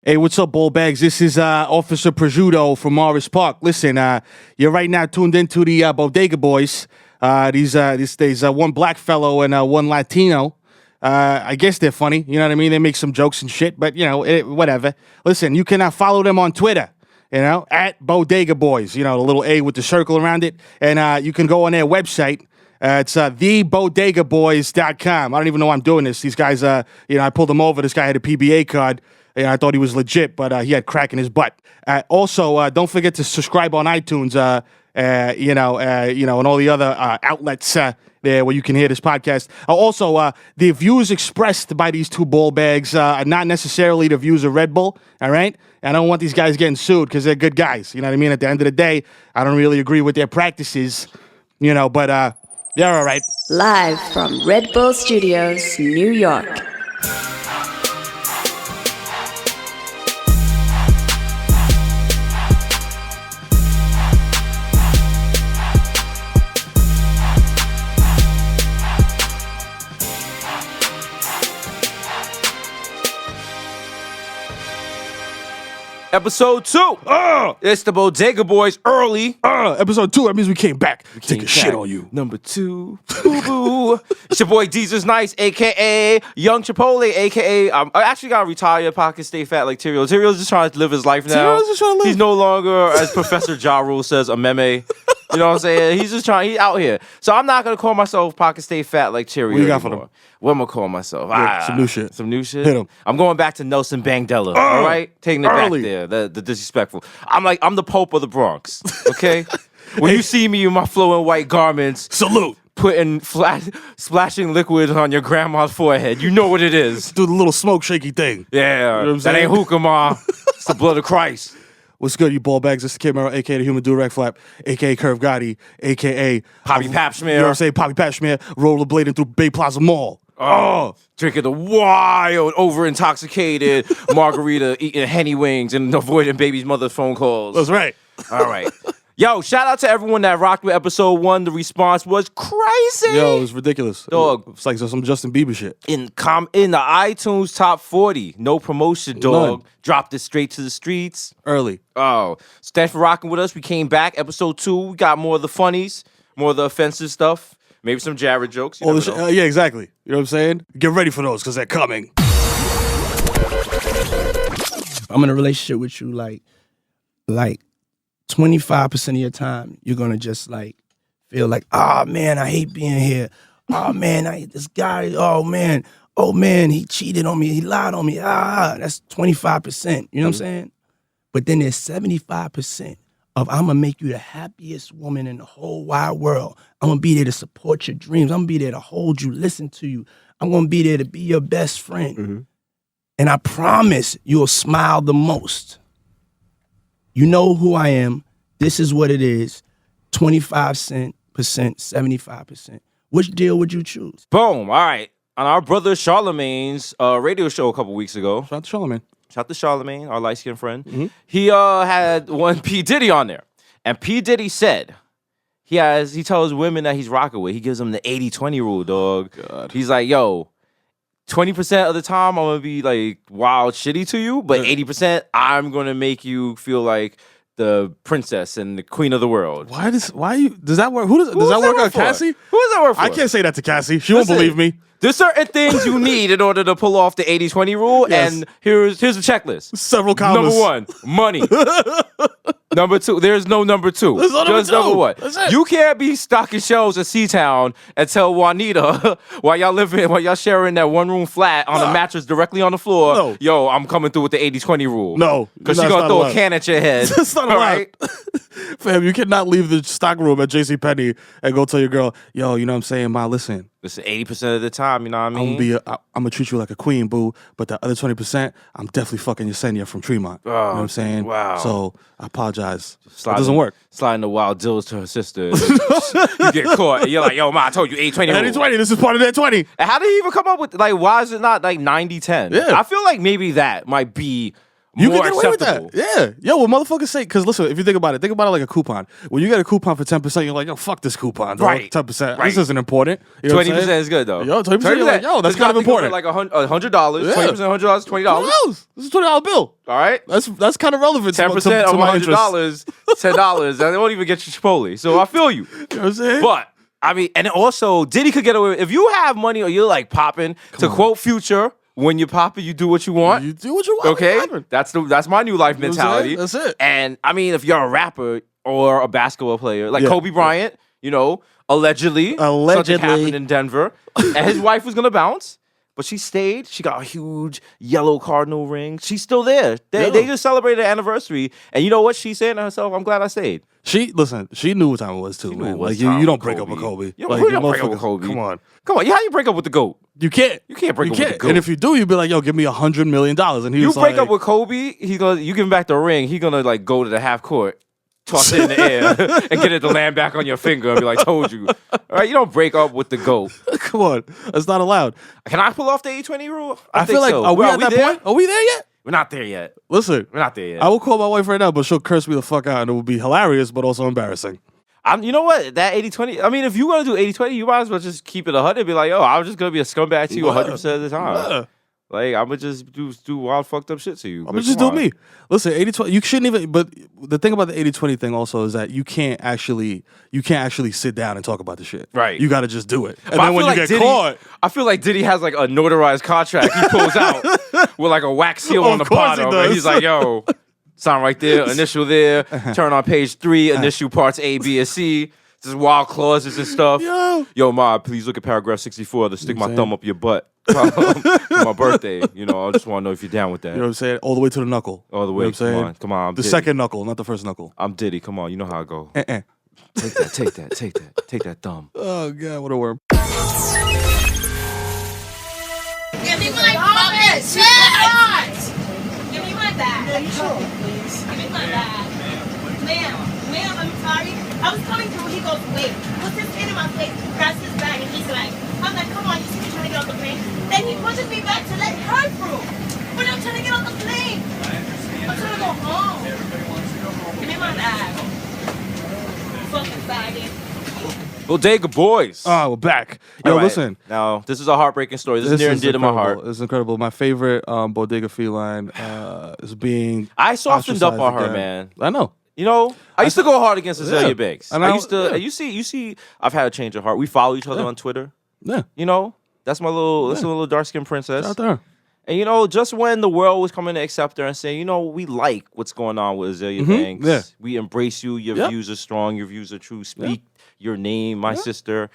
Hey, what's up, ball bags? This is Officer Prosciutto from Morris Park. Listen, you're right now tuned into the Bodega Boys. There's one black fellow and one Latino. I guess they're funny. You know what I mean? They make some jokes and shit, but, whatever. Listen, you can follow them on Twitter, at Bodega Boys. The little A with the circle around it. And you can go on their website. It's thebodegaboys.com. I don't even know why I'm doing this. These guys, I pulled them over. This guy had a PBA card. I thought he was legit, but he had crack in his butt. Also, don't forget to subscribe on iTunes, and all the other outlets there where you can hear this podcast. Also, the views expressed by these two ball bags are not necessarily the views of Red Bull, all right? I don't want these guys getting sued because they're good guys. You know what I mean? At the end of the day, I don't really agree with their practices, but they're all right. Live from Red Bull Studios, New York. Episode 2. It's the Bodega Boys early. Episode 2, that means we came back. Take a shit on you. Number 2. Boo-boo. It's your boy Desus Nice, a.k.a. Young Chipotle, a.k.a. I actually got to retire, pocket stay fat like Tyrio. Tyrio's just trying to live his life now. Tyrio's just trying to live. He's no longer, as Professor Ja Rule says, a meme. You know what I'm saying? He's out here. So I'm not going to call myself pocket stay fat like Tyrio. What you got for them? What am I call myself? Some new shit. Some new shit? Hit him. I'm going back to Nelson Bangdella, all right? Taking it back there, the disrespectful. I'm the Pope of the Bronx, okay? When you see me in my flowing white garments. Salute. Putting splashing liquid on your grandma's forehead. You know what it is. Do the little smoke shaky thing. Yeah. You know what I'm that saying? Ain't hookah, ma. It's the blood of Christ. What's good, you ball bags? This is Kid Mero, a.k.a. the Human Durag Flap, a.k.a. Curve Gotti, a.k.a. Poppy Pap Schmear. You know what I'm saying? Poppy Pap Schmear, rollerblading through Bay Plaza Mall. Drinking the wild, over-intoxicated margarita, eating Henny wings, and avoiding baby's mother's phone calls. That's right. All right. Yo, shout out to everyone that rocked with episode 1. The response was crazy. Yo, it was ridiculous. Dog. It's like some Justin Bieber shit. In the iTunes top 40, no promotion, dog. None. Dropped it straight to the streets. Early. Oh, so thanks for rocking with us. We came back, episode 2. We got more of the funnies, more of the offensive stuff. Maybe some Jared jokes. Yeah, exactly. You know what I'm saying? Get ready for those because they're coming. I'm in a relationship with you, like 25% of your time, you're gonna just feel like, oh man, I hate being here. Oh man, I hate this guy. Oh man, he cheated on me. He lied on me. That's 25%. You know what I'm saying? But then there's 75% of I'm gonna make you the happiest woman in the whole wide world. I'm gonna be there to support your dreams. I'm gonna be there to hold you, listen to you. I'm gonna be there to be your best friend. Mm-hmm. And I promise you'll smile the most. You know who I am. This is what it is. 25%, 75%. Which deal would you choose? Boom. All right. On our brother Charlemagne's radio show a couple weeks ago. Shout out to Charlemagne. Shout out to Charlemagne, our light-skinned friend. Mm-hmm. He had one P. Diddy on there. And P. Diddy said he tells women that he's rocking with, he gives them the 80-20 rule, dog. God. He's like, yo, 20% of the time I'm going to be like wild shitty to you, but 80% I'm going to make you feel like the princess and the queen of the world. Does that work? Does that work on Cassie? Who does that work for? I can't say that to Cassie. She won't believe me. There's certain things you need in order to pull off the 80-20 rule, yes. And here's a checklist. Several commas. Number 1, money. Number 2, there's no number 2. There's no number Just 2. number 1. That's it. You can't be stocking shelves at Seatown and tell Juanita while y'all sharing that one-room flat on a mattress directly on the floor, No. yo, I'm coming through with the 80-20 rule. No. Because she's going to throw a can at your head. That's not allowed. Right? Fam, you cannot leave the stock room at JCPenney and go tell your girl, yo, you know what I'm saying, Ma, listen. Listen, 80% of the time, you know what I mean? I'm gonna treat you like a queen, boo. But the other 20%, I'm definitely fucking Yesenia from Tremont. You know what I'm saying? Wow. So I apologize. It doesn't work. Sliding the wild dills to her sister. You get caught. And you're like, yo, Ma, I told you 80-20 rule. 80-20, this is part of that 20. And how did he even come up with, why is it not 90-10? Yeah. I feel like maybe that might be You more can get away with acceptable. that. Yeah. Yo, what motherfuckers say, because listen, if you think about it like a coupon. When you get a coupon for 10%, you're like, yo, fuck this coupon. Dog. Right. 10%. Right. This isn't important. You know what I'm 20% saying? is good though. Yo, 20%, you're like, yo, that's kind of important. Like $100, 20%, $100, $20. $20. This is a $20 bill. All right. That's kind of relevant 10% to of my interest. $100, $10, and they won't even get you Chipotle. So I feel you. You know what I'm saying? But I mean, and also Diddy could get away with, if you have money or you're like popping, to quote Future, when you're popping, you do what you want. You do what you want. Okay, that's my new life You know what I'm mentality. saying? That's it. And I mean, if you're a rapper or a basketball player, like Yeah. Kobe Bryant, you know, allegedly something happened in Denver, and his wife was gonna bounce, but she stayed. She got a huge yellow cardinal ring. She's still there. They just celebrated an anniversary, and you know what she's saying to herself? I'm glad I stayed. She knew what time it was too, man. Like you don't break up with Kobe. You Like, don't break up with Kobe. Come on. How you break up with the GOAT? You can't. You can't break up with the GOAT. And if you do, you'd be like, yo, give me $100 million. And he You was break like, up with Kobe, you give him back the ring, he gonna like go to the half court, toss it in the air, and get it to land back on your finger and be like, told you. All right, you don't break up with the GOAT. come on. That's not allowed. Can I pull off the 80-20 rule? I feel think like, so. are we Well, at that there? point? Are we there yet? We're not there yet. Listen, We're not there yet. I will call my wife right now, but she'll curse me the fuck out, and it will be hilarious, but also embarrassing. You know what? That 80-20, I mean, if you're going to do 80-20, you might as well just keep it 100 and be like, yo, I was just going to be a scumbag to you 100% of the time. Yeah. Like, I would just do wild fucked up shit to you. I'm gonna just do me. Listen, 80-20, you shouldn't even, but the thing about the 80-20 thing also is that you can't actually sit down and talk about the shit. Right. You got to just do it. And But then when you get caught, I feel like Diddy has like a notarized contract he pulls out with like a wax seal Of on the course he bottom. does. And he's like, yo, sign right there, initial there, turn on page 3, initial parts A, B, and C. Just wild clauses and stuff. Yo, Ma, please look at paragraph 64 to stick my thumb up your butt for my birthday. You know, I just want to know if you're down with that. you know what I'm saying? All the way to the knuckle. All the You way. know what I'm saying? Come on. I'm The Diddy. second knuckle, not the first knuckle. I'm Diddy. Come on. You know how I go. Eh. Take that thumb. Oh, God, what a worm. Give me my fucking shit! Give me my bag. Are you sure? Please. Give me my bag. Ma'am, I'm sorry. I was coming through. He goes, wait. Puts his hand in my face, grabs his bag, and he's like, I'm like, come on, you see me trying to get on the plane? Then he pushes me back to let her through. But I'm trying to get on the plane. I'm trying to go home. Give me my bag. Fucking faggot. Bodega Boys. Oh, we're back. Yo, All right. listen. Now, this is a heartbreaking story. This is near and dear to my heart. It's incredible. My favorite Bodega feline is being I softened up on ostracized her, again. man. I know. You know, I used to go hard against Azealia Banks. And I I- used to. yeah. You see. I've had a change of heart. We follow each other on Twitter. Yeah. You know, that's my little. That's a little dark skinned princess. Out there. And you know, just when the world was coming to accept her and say, you know, we like what's going on with Azealia Banks. Yeah. We embrace you. Your views are strong. Your views are true. Speak your name, my sister.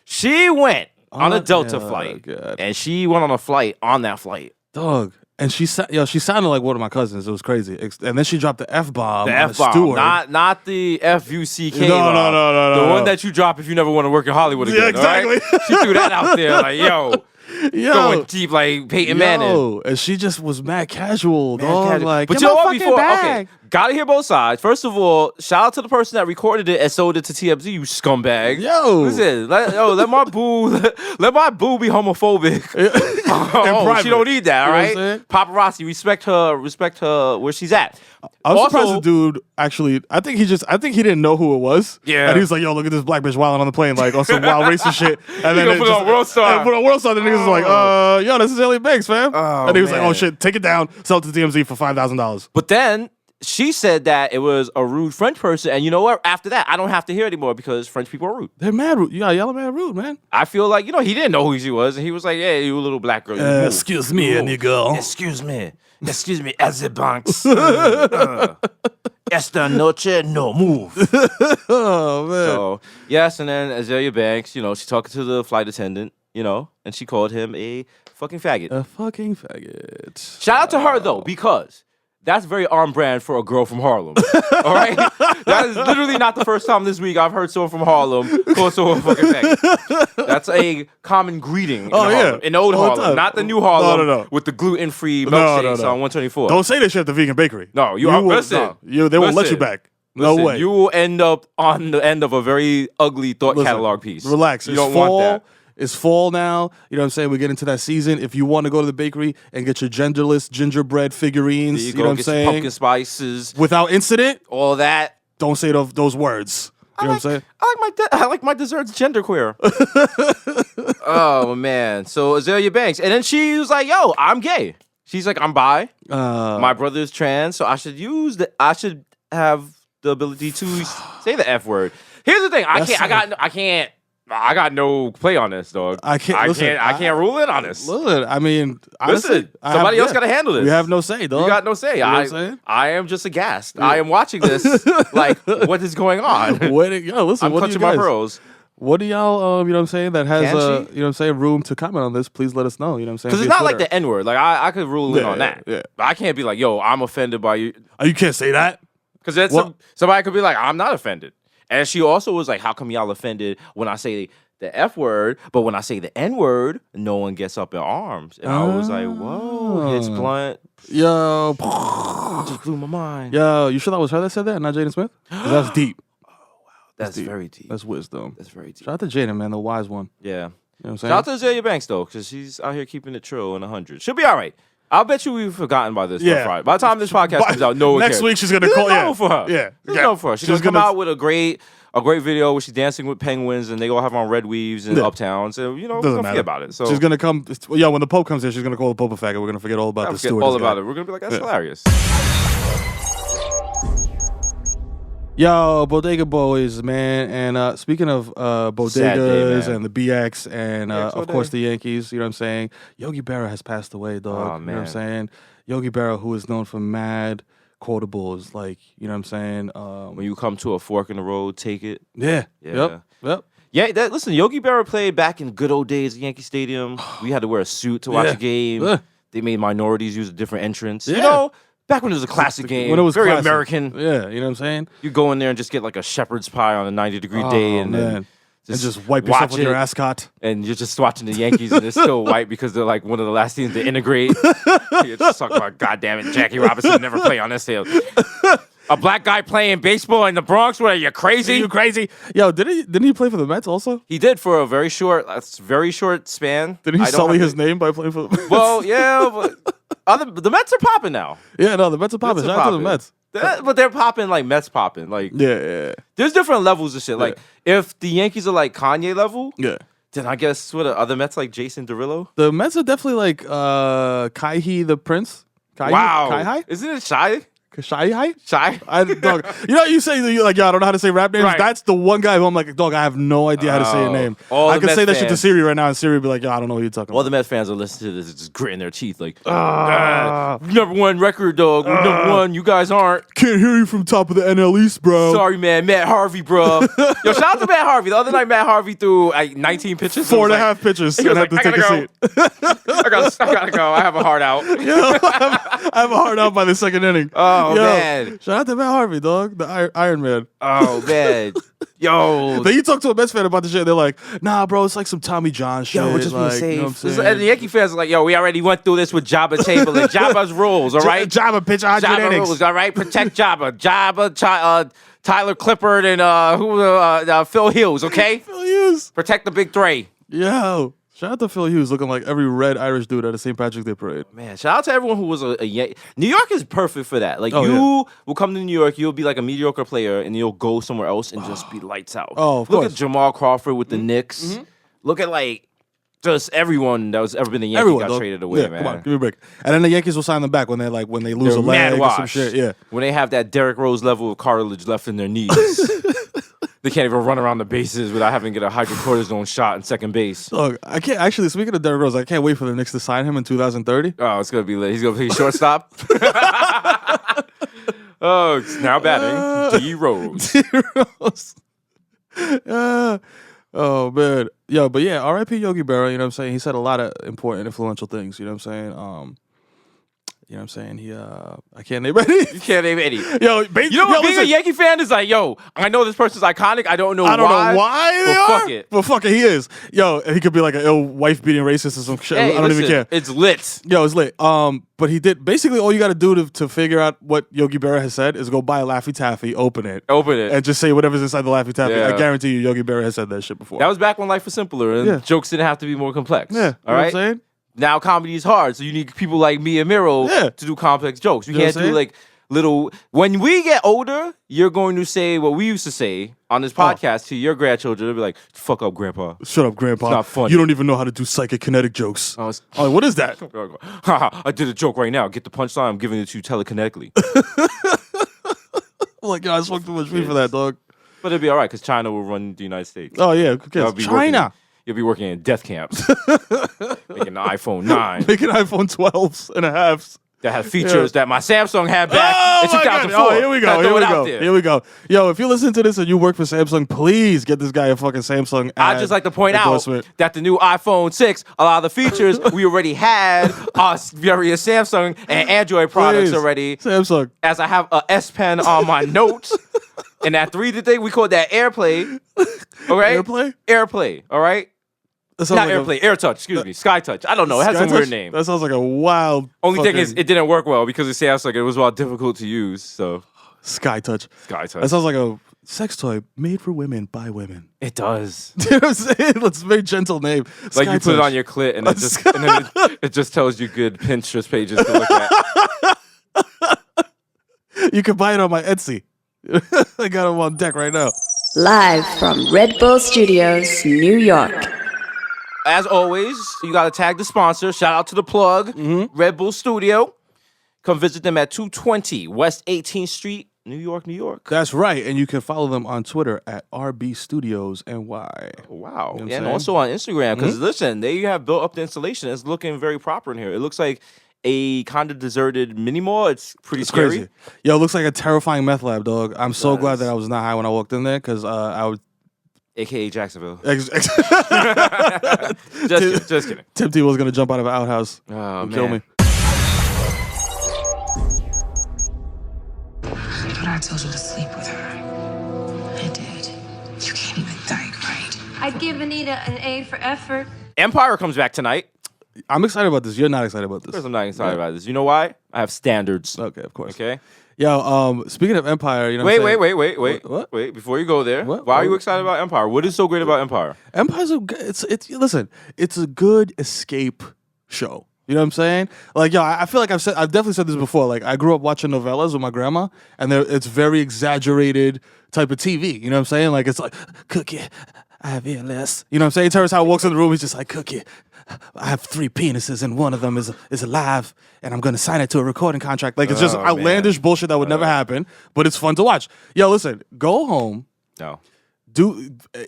She went on a Delta flight, God. and she went on a flight on that flight. Dog. And she sounded like one of my cousins. It was crazy. And then she dropped the F-bomb. The on F-bomb, steward. not the F-U-C-K. No. The one that you drop if you never want to work in Hollywood again. Yeah, exactly. All right? She threw that out there like, yo, going deep like Peyton Manning. And she just was mad casual, dog. Casual. Like, but get you know my what? fucking Before, bag. okay, gotta hear both sides. First of all, shout out to the person that recorded it and sold it to TMZ. You scumbag. Yo. Listen, let my boo be homophobic. private. She don't need that. All You know right, what I'm saying? paparazzi, respect her where she's at. I was surprised Also- the dude actually. I think he didn't know who it was. Yeah. and he was like, "Yo, look at this black bitch wilding on the plane, like on some wild racist shit." And then gonna it put it on World Star. And put it on World Star. The niggas was like, "Yo, this is Azealia Banks, fam." Oh, and he was like, man. "Oh shit, take it down, sell it to TMZ for $5,000." But then she said that it was a rude French person, and you know what? After that, I don't have to hear anymore because French people are rude. They're mad rude. You got yellow mad rude, man. I feel like, you know, he didn't know who she was, and he was like, "Yeah, you a little black girl. You move. Excuse me, You move. nigga. Excuse me, Azealia Banks. Esta noche no move." Oh man. So yes, and then Azealia Banks, you know, she's talking to the flight attendant, you know, and she called him a fucking faggot. A fucking faggot. Shout out to her though, because that's very on brand for a girl from Harlem. All right, that is literally not the first time this week I've heard someone from Harlem call someone a fucking faggot. That's a common greeting in Harlem, in old All the Harlem, time. not the new Harlem No. with the gluten-free No, milkshakes no. on 124. Don't say that shit at the vegan bakery. No, you will- listen. no. They won't let you Listen. back. Listen, No way. You will end up on the end of a very ugly thought Listen, catalog piece. Relax. You It's don't fall. want that. It's fall now. You know what I'm saying? We get into that season. If you want to go to the bakery and get your genderless gingerbread figurines, you know what I'm saying? Pumpkin spices. Without incident, All that. don't say those words. You know what I'm saying? I like my desserts genderqueer. Oh, man. So Azealia Banks. And then she was like, yo, I'm gay. She's like, I'm bi. My brother is trans, so I should have the ability to say the F word. Here's the thing. I got no play on this, dog. I can't rule in on this. Listen, I mean, honestly, somebody else got to handle this. We have no say, dog. You got no say. You know what I'm saying? I am just aghast. Yeah. I am watching this like, what is going on? Listen, I'm clutching my pearls. What do y'all, you know what I'm saying, that has, you know what I'm saying, room to comment on this? Please let us know, you know what I'm saying? Because it's not like the N-word. Like, I could rule in on that. Yeah. But I can't be like, yo, I'm offended by you. Oh, you can't say that? Because somebody could be like, I'm not offended. And she also was like, how come y'all offended when I say the F word, but when I say the N word, no one gets up in arms? And I was like, whoa, it's blunt. Yo. It just blew my mind. Yo, you sure that was her that said that, not Jaden Smith? That's deep. That's very deep. That's wisdom. That's very deep. Shout out to Jaden, man, the wise one. Yeah. You know what I'm saying? Shout out to Azealia Banks, though, because she's out here keeping it trill in 100. She'll be all right. I'll bet you we've forgotten by this by Friday. By the time this podcast comes out, no one cares. Next week she's going to call. This is for her. Yeah. This is known for her. She's going to come out with a great video where she's dancing with penguins and they all have on red weaves in Uptown. So, you know, don't forget about it. So she's going to come. Yeah, when the Pope comes in, she's going to call the Pope a faggot. We're going to forget all about the stewardess. All about it. We're going to be like, that's hilarious. Yo, Bodega Boys, man. And speaking of bodegas and the BX and, of course, the Yankees, you know what I'm saying? Yogi Berra has passed away, dog. Oh, man. You know what I'm saying? Yogi Berra, who is known for mad quotables, like, you know what I'm saying? When you come to a fork in the road, take it. Yeah. Yeah. Yep. Yeah, listen, Yogi Berra played back in good old days at Yankee Stadium. We had to wear a suit to watch a game. They made minorities use a different entrance. Yeah. You know, back when it was a classic game. When it was very classic. American. Yeah, you know what I'm saying? You go in there and just get like a shepherd's pie on a 90-degree day and then just wipe yourself with your ascot. And you're just watching the Yankees and they're still white because they're like one of the last teams to integrate. You're just talking about, goddamn it, Jackie Robinson never play on this field. A black guy playing baseball in the Bronx? What, are you crazy? You crazy? Yo, didn't he play for the Mets also? He did for a very short span. Did he sully his name by playing for the Mets? Well, yeah, but the Mets are popping now. Yeah, no, the Mets are popping. Shout out to the Mets. But they're popping like Mets popping. Like yeah. There's different levels of shit. Like if the Yankees are like Kanye level, then I guess what are other Mets like Jason Derulo? The Mets are definitely like Kaihi the Prince. Wow. Isn't it Shy? Shy? Dog. You know, you say you're like, I don't know how to say rap names. Right. That's the one guy who I'm like, dog, I have no idea how to say your name. I could say that shit to Siri right now, and Siri would be like, I don't know what you're talking about. All the Mets fans are listening to this, just gritting their teeth, like, number one record, dog. We're number one. You guys aren't. Can't hear you from top of the NL East, bro. Sorry, man. Matt Harvey, bro. Yo, shout out to Matt Harvey. The other night, Matt Harvey threw like 19 pitches. 4.5 pitches. He was like, I gotta go. I have a heart out. I have a heart out by the second inning. Oh, man. Shout out to Matt Harvey, dog. The Iron Man. Oh, man. Yo. Then you talk to a Mets fan about the shit, they're like, nah, bro, it's like some Tommy John shit. Yo, we're just being safe. You know what I'm saying? And the Yankee fans are like, yo, we already went through this with Jabba Chamberlain. Jabba's rules, all right? Jabba pitch 100 Jabba innings. rules, all right? Protect Jabba. Tyler Clippard, and Phil Hughes, okay? Phil Hughes. Protect the big three. Yo. Shout out to Phil Hughes looking like every red Irish dude at a St. Patrick's Day parade. Man, shout out to everyone who was a Yankee. New York is perfect for that. Like, will come to New York, you'll be like a mediocre player, and you'll go somewhere else and just be lights out. Oh, of Look course. at Jamal Crawford with the Knicks. Mm-hmm. Look at, like, just everyone that was ever been a Yankee got traded away, man. Come on, give me a break. And then the Yankees will sign them back when they lose a leg or some shit. Yeah. When they have that Derrick Rose level of cartilage left in their knees. They can't even run around the bases without having to get a hydrocortisone shot in second base. Look, I can't actually. Speaking of Derrick Rose, I can't wait for the Knicks to sign him in 2030. Oh, it's gonna be lit. He's gonna play shortstop. Oh, it's now batting D Rose. Oh man, yo, but yeah, R.I.P. Yogi Berra. You know what I'm saying? He said a lot of important, influential things. You know what I'm saying? You know what I'm saying? He I can't name any. You can't name any. Yo, being a Yankee fan is like, yo, I know this person's iconic. I don't know why. I don't know why they are. Fuck it. But fuck it, he is. Yo, he could be like an ill wife beating racist or some shit. Hey, I don't even care. It's lit. Yo, it's lit. But he did basically all you got to do to figure out what Yogi Berra has said is go buy a Laffy Taffy, open it, and just say whatever's inside the Laffy Taffy. Yeah. I guarantee you, Yogi Berra has said that shit before. That was back when life was simpler and jokes didn't have to be more complex. Yeah, all right. What I'm saying? Now comedy is hard, so you need people like me and Mero to do complex jokes. You can't do like little. When we get older, you're going to say what we used to say on this podcast to your grandchildren. They'll be like, "Fuck up, Grandpa." Shut up, Grandpa. It's not funny. You don't even know how to do psychic kinetic jokes. Oh, what is that? I did a joke right now. Get the punchline. I'm giving it to you telekinetically. I'm like, yo, I smoked too much weed for that, dog. But it'll be all right because China will run the United States. Oh yeah, who cares? China. You'll be working in death camps, making the iPhone 9, making iPhone 12s and a halves. That have features that my Samsung had back in 2004. Oh, here we go. Here we go. Yo, if you listen to this and you work for Samsung, please get this guy a fucking Samsung. I'd just like to point out that the new iPhone 6, a lot of the features we already had us various Samsung and Android products already. Samsung. As I have a S Pen on my notes. And that 3D thing, we call that AirPlay. All right? AirPlay? AirPlay. All right? Not like AirPlay, AirTouch, excuse me. SkyTouch. I don't know. It has some weird name. That sounds like a wild. Only thing is, it didn't work well because it sounds like it was well difficult to use. So SkyTouch. SkyTouch. That sounds like a sex toy made for women by women. It does. You know what I'm saying? It's a very gentle name. Like you put it on your clit and it just tells you good Pinterest pages to look at. You can buy it on my Etsy. I got them on deck right now. Live from Red Bull Studios, New York. As always, you got to tag the sponsor. Shout out to the plug, Red Bull Studio. Come visit them at 220 West 18th Street, New York, New York. That's right. And you can follow them on Twitter at RB Studios NY. Wow. You know and also on Instagram. Because listen, they have built up the installation. It's looking very proper in here. It looks like a kind of deserted mini mall. It's pretty scary. Crazy. Yo, it looks like a terrifying meth lab, dog. I'm so glad that I was not high when I walked in there because I would. AKA Jacksonville. Just kidding. Tim T was going to jump out of an outhouse and kill me. But I told you to sleep with her. I did. You can't even think right. I'd give Anita an A for effort. Empire comes back tonight. I'm excited about this. You're not excited about this. Of course I'm not excited about this. You know why? I have standards. Okay, of course. Okay. Yo, speaking of Empire, you know. Wait. What? Wait, before you go there, why are you excited about Empire? What is so great about Empire? Empire's it's a good escape show. You know what I'm saying? Like, yo, I feel like I've definitely said this before. Like, I grew up watching novellas with my grandma, and it's very exaggerated type of TV. You know what I'm saying? Like, it's like, Cookie, I have ALS. You know what I'm saying? Terrence Howard walks in the room, he's just like, Cookie, I have 3 penises and one of them is alive, and I'm gonna sign it to a recording contract. Like, it's just outlandish bullshit that would never happen, but it's fun to watch. Yo, listen, go home. No.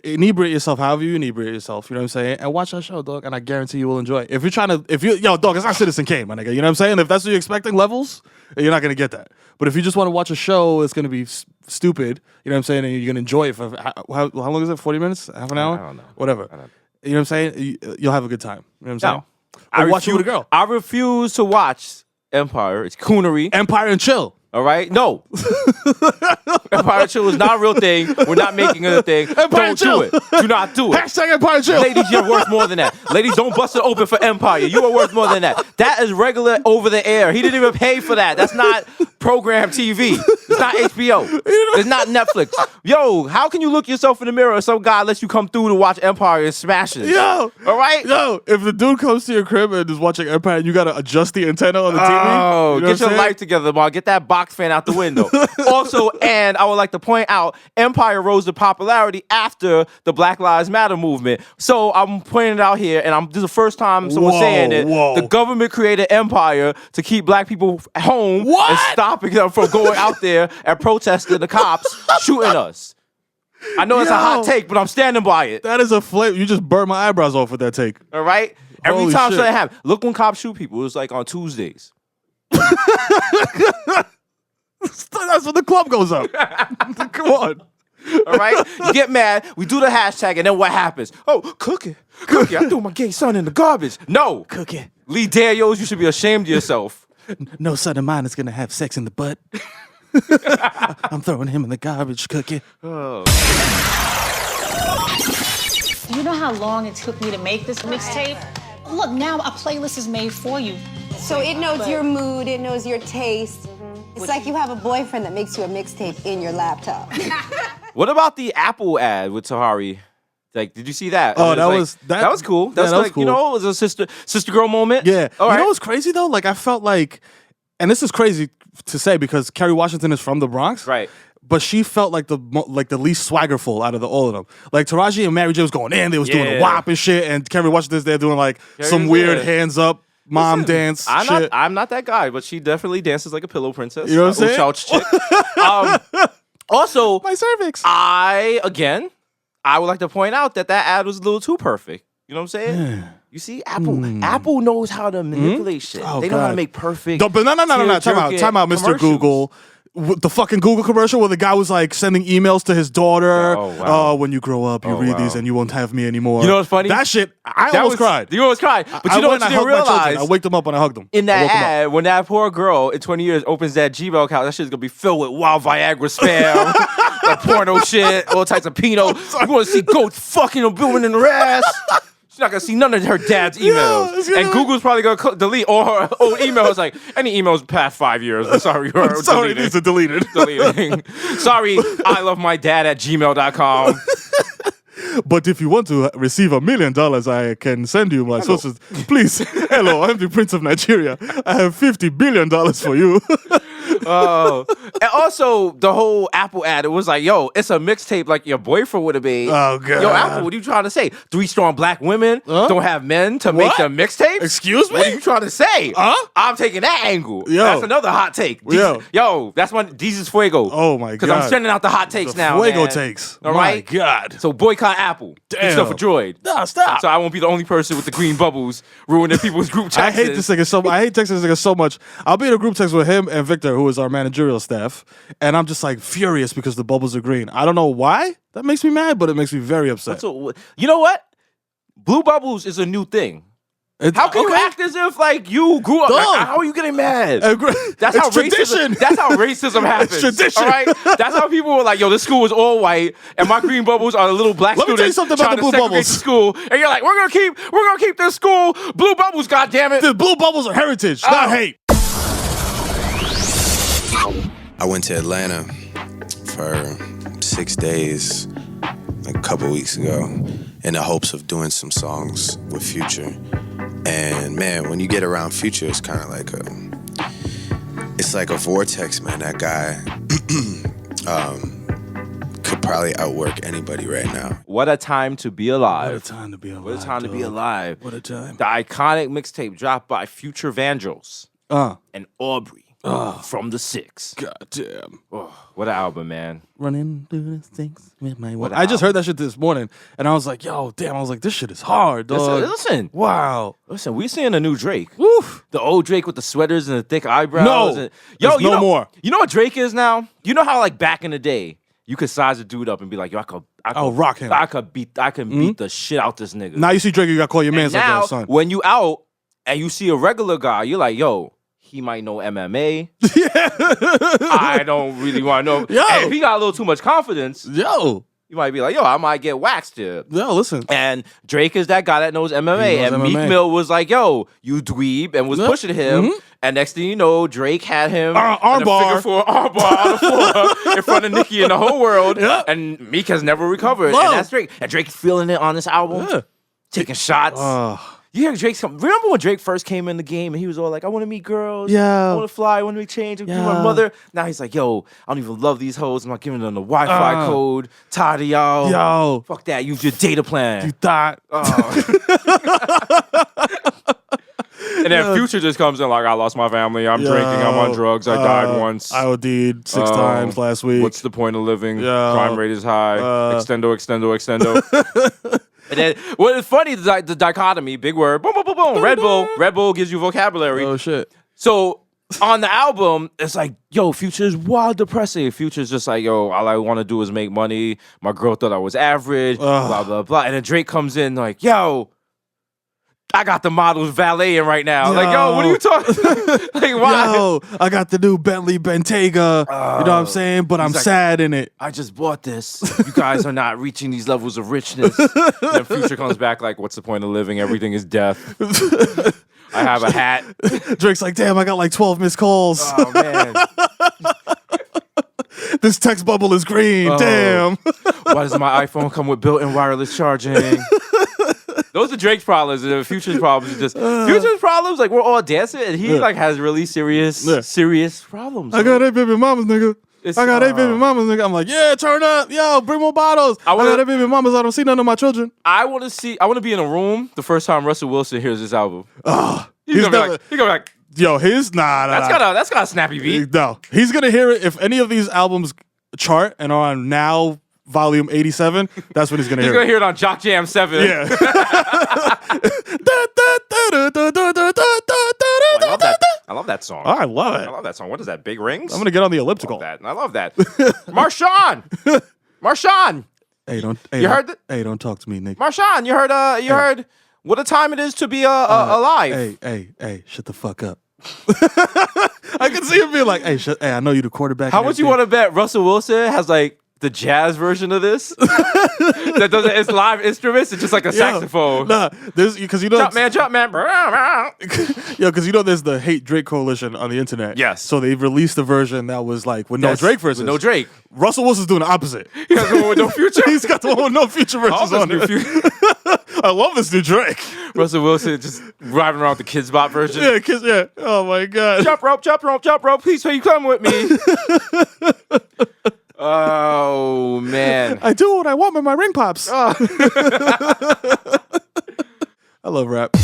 Inebriate yourself however you inebriate yourself, you know what I'm saying, and watch that show, dog, and I guarantee you will enjoy it. Yo, dog, it's not Citizen Kane, my nigga, you know what I'm saying? If that's what you're expecting, levels, you're not gonna get that. But if you just want to watch a show, it's gonna be stupid, you know what I'm saying, and you're gonna enjoy it for, how long is it, 40 minutes, half an hour? I don't know. Whatever. You know what I'm saying? You'll have a good time. You know what I'm saying? I watch it with a girl. I refuse to watch Empire. It's coonery. Empire and Chill. All right? No. Empire and Chill is not a real thing. We're not making it a thing. Don't do it. Do not do it. Hashtag Empire and Chill. Ladies, you're worth more than that. Ladies, don't bust it open for Empire. You are worth more than that. That is regular over the air. He didn't even pay for that. That's not program TV. It's not HBO. It's not Netflix. Yo, how can you look yourself in the mirror if some guy lets you come through to watch Empire and smash it? Yo. All right? Yo, if the dude comes to your crib and is watching Empire and you got to adjust the antenna on the TV. Oh, you know get your life together, Mark. Get that box fan out the window. Also, and I would like to point out, Empire rose to popularity after the Black Lives Matter movement. So I'm pointing it out here, and this is the first time someone's saying it. The government created Empire to keep black people home and stopping them from going out there and protesting the cops shooting us. I know it's a hot take, but I'm standing by it. That is a flame. You just burnt my eyebrows off with that take. All right? Every Holy time shit. something happens. Look when cops shoot people. It was like on Tuesdays. That's when the club goes up. Come on. All right? You get mad. We do the hashtag, and then what happens? Oh, Cookie, I threw my gay son in the garbage. No. Cookie. Lee Daniels, you should be ashamed of yourself. No son of mine is gonna have sex in the butt. I'm throwing him in the garbage cookie. Oh. Do you know how long it took me to make this mixtape? Look, now a playlist is made for you. So it knows your mood, it knows your taste. It's like you have a boyfriend that makes you a mixtape in your laptop. What about the Apple ad with Tahari? Like, did you see that? Oh, It that like- was that was cool. That was that was like, cool. you know, it was a sister girl moment. Yeah. All You right. know what's crazy though? Like I felt like, and this is crazy to say because Kerry Washington is from the Bronx. Right. But she felt like the least swaggerful out of all of them. Like Taraji and Mary J was going in, they was doing the Yeah. WAP and shit, and Kerry Washington's there doing like Kerry's some weird there. hands up mom dance shit. I'm not that guy, but she definitely dances like a pillow princess. You know what I'm saying? Ouch chick. Also, My cervix. I would like to point out that ad was a little too perfect. You know what I'm saying? You see, Apple knows how to manipulate shit. Oh, they know how to God. make perfect. No, but no. tear-jerking Time out, Mr. commercials. Google. The fucking Google commercial where the guy was like sending emails to his daughter. Oh, wow. When you grow up, you read these and you won't have me anymore. You know what's funny? That shit, I That almost cried. You almost cried. But I you know went what and you I didn't hugged my children. realize? I waked them up and I hugged them. In I that woke 'em up. ad, when that poor girl in 20 years opens that Gmail account, that shit's gonna be filled with wild Viagra spam, like porno shit, all types of Pinot. You wanna see goats fucking a woman in her ass. She's not gonna see none of her dad's emails. it's gonna And be- Google's probably gonna delete all her old emails. Like, any emails past 5 years, I'm sorry, you're Sorry, deleting. these are deleted. Deleting. Sorry, I love my dad at gmail.com. But if you want to receive $1 million, I can send you my sources. Please, hello, I'm the Prince of Nigeria. I have $50 billion for you. Oh, and also the whole Apple ad, it was like, yo, it's a mixtape like your boyfriend would have made. Oh, God. Yo, Apple, what are you trying to say? 3 strong black women Huh? don't have men to make What? the mixtape? Excuse me? What are you trying to say? Huh? I'm taking that angle. Yo. That's another hot take. Yo. Yo, that's one. Desus Fuego. Oh, my Because I'm God. sending out the hot takes The now. Fuego man. takes. All My right? God. So boycott Apple. Do Damn. stuff for Droid. Nah, stop. So I won't be the only person with the green bubbles ruining people's group texts. I hate this nigga so much. I hate texting this nigga so much. I'll be in a group text with him and Victor, who is our managerial staff, and I'm just like furious because the bubbles are green. I don't know why. That makes me mad, but it makes me very upset. So, you know what? Blue bubbles is a new thing. How can you act as if like you grew up? Like, Dog. how are you getting mad? That's how it's tradition. That's how racism happens. tradition. All right. That's how people were like, "Yo, this school was all white, and my green bubbles are the little black Let me students tell you something about trying the to blue segregate bubbles. the school." And you're like, "We're gonna keep this school blue bubbles. God damn it!" The blue bubbles are heritage, not hate. I went to Atlanta for 6 days, like a couple weeks ago, in the hopes of doing some songs with Future. And man, when you get around Future, it's kind of like it's like a vortex, man. That guy could probably outwork anybody right now. What a time to be alive! What a time to be alive. What a time to be dog. alive! What a time. The iconic mixtape dropped by Future Vandross and Aubrey from the Six. God damn. Oh, what an album, man! Running through the things with my What I just heard that shit this morning, and I was like, yo, damn. I was like, this shit is hard, dog. Listen, Wow. listen. We seeing a new Drake. Woof. The old Drake with the sweaters and the thick eyebrows. No. And, There's you no know, more. You know what Drake is now? You know how like back in the day, you could size a dude up and be like, yo, I could rock him. I can beat the shit out this nigga. Now you see Drake, you gotta call your and man's like, now, yo, son. when you out and you see a regular guy, you're like, yo, he might know MMA. I don't really want to know. Yo. And if he got a little too much confidence, Yo. you might be like, yo, I might get waxed here. Yo, listen. And Drake is that guy that knows MMA. He knows And MMA. Meek Mill was like, yo, you dweeb, and was Yeah. pushing him. Mhm. And next thing you know, Drake had him Arm in a bar. figure four armbar on the floor in front of Nicki and the whole world. Yeah. And Meek has never recovered. Whoa. And that's Drake. And Drake feeling it on this album, Yeah. taking shots. You hear Drake's come. Remember when Drake first came in the game and he was all like, I want to meet girls. Yeah. I want to fly. I want to make change. I want to Yeah. be my mother. Now he's like, yo, I don't even love these hoes. I'm not giving them the Wi-Fi code. Tired of y'all. Yo. Fuck that. Use your data plan. You thought. And then Future just comes in like, I lost my family. I'm drinking. I'm on drugs. I died once. I OD'd 6 times last week. What's the point of living? Yeah. Crime rate is high. Extendo. And then what is funny, the dichotomy, big word, boom, boom, boom, boom. Red Bull. Red Bull gives you vocabulary. Oh, shit. So on the album, it's like, yo, Future's wild depressing. Future's just like, yo, all I want to do is make money. My girl thought I was average, blah, blah, blah. And then Drake comes in like, yo, I got the models valeting right now. Like, yo, what are you talking? Like, why? Yo, I got the new Bentley Bentayga. You know what I'm saying? But I'm like, sad in it. I just bought this. You guys are not reaching these levels of richness. And then Future comes back like, what's the point of living? Everything is death. I have a hat. Drake's like, damn, I got like 12 missed calls. Oh, man. This text bubble is green. Damn. Why does my iPhone come with built-in wireless charging? Those are Drake's problems. And Future's problems are just Future's problems. Like, we're all dancing, and he like has really serious problems. I got 8 baby mamas, nigga. I got 8 baby mamas, nigga. I'm like, yeah, turn up. Yo, bring more bottles. I got 8 baby mamas. I don't see none of my children. I want to be in a room the first time Russell Wilson hears this album. He's gonna be like, yo, that's got a snappy beat. No, he's gonna hear it if any of these albums chart and are on Now Volume 87. That's when he's gonna hear it. He's gonna hear it on Jock Jam 7. Yeah. I love that song. Oh, I love it. I love that song. What is that? Big Rings? I'm gonna get on the elliptical. I love that. Marshawn. Hey, don't talk to me, Nick. Marshawn, you heard what a time it is to be alive. Hey, shut the fuck up. I can see him being like, hey, I know you the quarterback. How much you want to bet Russell Wilson has like the jazz version of this? That doesn't, it's live instruments, it's just like a saxophone. Nah, there's because you know jump man. Yo, because you know there's the Hate Drake coalition on the internet. Yes. So they released a version that was like with no Drake verses. With no Drake. Russell Wilson's doing the opposite. He got the one with no Future. He's got the one with no Future verses on it. I love this new Drake. Russell Wilson just driving around with the Kids Bop version. Yeah, kids. Yeah. Oh my god. Jump rope. Please, you come with me. Oh man. I do what I want with my ring pops. I love rap.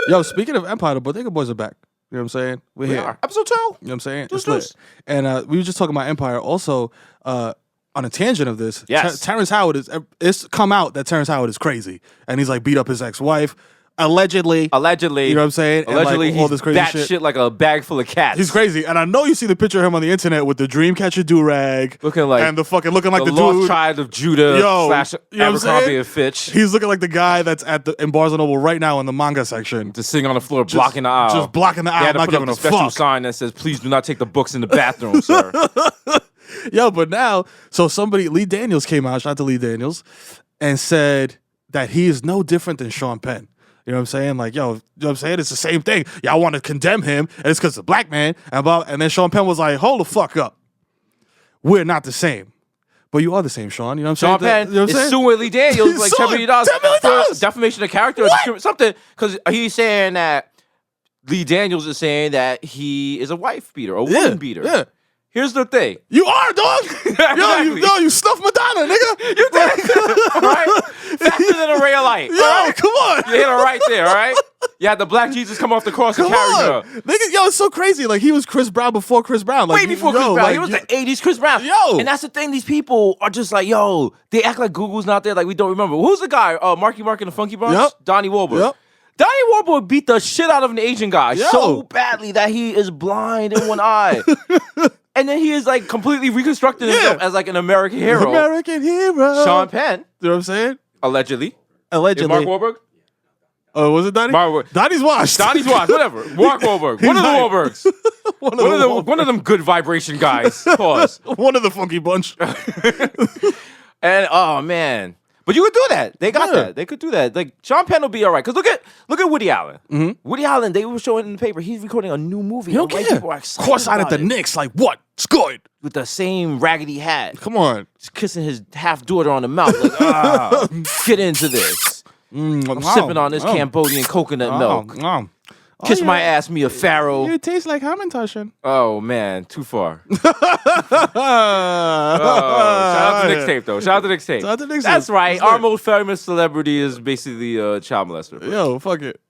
Yo, speaking of Empire, the Bodega Boys are back. You know what I'm saying? We're here. Episode 2. You know what I'm saying? It's lit. And we were just talking about Empire. Also, on a tangent of this, yes. Terrence Howard it's come out that Terrence Howard is crazy. And he's like beat up his ex-wife. Allegedly. You know what I'm saying? Allegedly, and like, all this crazy shit like a bag full of cats. He's crazy. And I know you see the picture of him on the internet with the Dreamcatcher do-rag. Looking like the Lost dude. Child of Judah / Abercrombie and Fitch. He's looking like the guy that's in Barnes & Noble right now in the manga section. Just sitting on the floor, blocking the aisle. Just blocking the aisle, they had to not put up giving a a special fuck. sign that says, please do not take the books in the bathroom, sir. Yo, but now, so Lee Daniels came out, shout out to Lee Daniels, and said that he is no different than Sean Penn. You know what I'm saying? Like, yo, you know what I'm saying? It's the same thing. Y'all want to condemn him, and it's because it's a black man. And then Sean Penn was like, hold the fuck up. We're not the same. But you are the same, Sean. You know what I'm saying? Sean Penn you know is suing Lee Daniels like $10 million for defamation of character or something. Because he's saying that Lee Daniels is saying that he is a wife beater, a woman beater. Yeah. Here's the thing. You are, dog. Exactly. You snuffed Madonna, nigga. You did. All right? Faster than a ray of light. Yo, right? come on. You hit her right there, all right? You had the black Jesus come off the cross and carry her. Nigga, yo, it's so crazy. Like, he was Chris Brown before Chris Brown. Like, way before Chris Brown. Like, he was the 80s Chris Brown. Yo. And that's the thing. These people are just like, yo, they act like Google's not there. Like, we don't remember. Who's the guy? Marky Mark and the Funky Bunch? Yep. Donnie Wahlberg. Yep. Donnie Wahlberg beat the shit out of an Asian guy so badly that he is blind in one eye. And then he is like completely reconstructing himself as like an American hero. American hero. Sean Penn. You know what I'm saying? Allegedly. Allegedly. Mark Wahlberg? Oh, was it Donnie? Donnie's washed. Donnie's washed, whatever. Mark Wahlberg. One of the Wahlbergs. One of them good vibration guys. Pause. One of the funky bunch. And oh man. But you could do that. They got that. They could do that. Like Sean Penn will be all right. Because look at Woody Allen. Mm-hmm. Woody Allen, they were showing in the paper, he's recording a new movie. People are excited. Courtside at the Knicks, like what? It's good. With the same raggedy hat. Come on. Just kissing his half daughter on the mouth. Like, get into this. I'm sipping on this Cambodian coconut milk. Kiss my ass, me a pharaoh. You taste like Hamantashen. Oh man, too far. Shout out to Mixtape though. Shout out to Mixtape. That's right. Our most famous celebrity is basically a child molester. Yo, fuck it.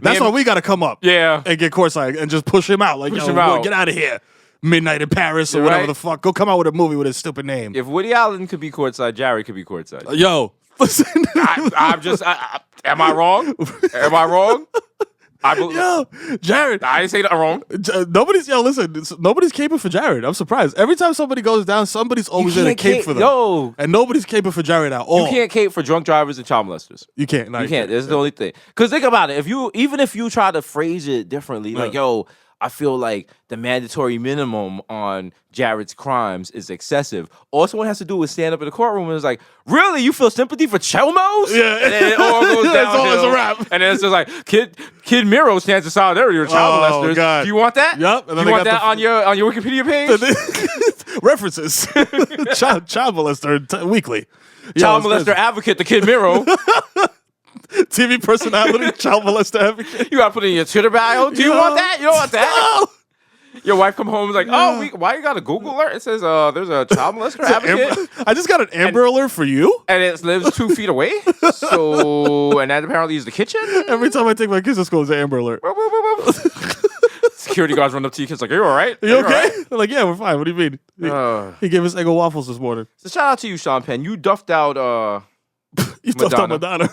That's why we gotta come up. Yeah. And get courtside and just push him out. Like, push yo, him out. Get out of here. Midnight in Paris or whatever the fuck. Go come out with a movie with a stupid name. If Woody Allen could be courtside, Jerry could be courtside. Yo, listen. I'm just. Am I wrong? Am I wrong? Yo, Jared. I didn't say that wrong. Nobody's caping for Jared. I'm surprised. Every time somebody goes down, somebody's always in a cape for them. Yo. And nobody's caping for Jared at all. You can't cape for drunk drivers and child molesters. You can't. No, you can't. That's the only thing. Because think about it. Even if you try to phrase it differently, like, yo, I feel like the mandatory minimum on Jared's crimes is excessive. All someone has to do is stand up in the courtroom and it's like, really? You feel sympathy for Chelmos? Yeah. And then it all goes down. It's a wrap. And then it's just like, Kid Mero stands in solidarity with child molesters. God. Do you want that? Yep. Do you want that on your Wikipedia page? References. Child molester weekly. Child molester advocate, the Kid Mero. TV personality, child molester advocate. You gotta put it in your Twitter bio. Do you want that? You don't want that? No. Your wife come home and is like, why you got a Google alert? It says there's a child molester advocate. I just got an Amber Alert for you. And it lives 2 feet away. So, and that apparently is the kitchen. Every time I take my kids to school, it's an Amber Alert. Security guards run up to your kids like, are you all right? Are you okay? Right? They're like, yeah, we're fine. What do you mean? He gave us Eggo waffles this morning. So shout out to you, Sean Penn. You duffed out You duffed out Madonna.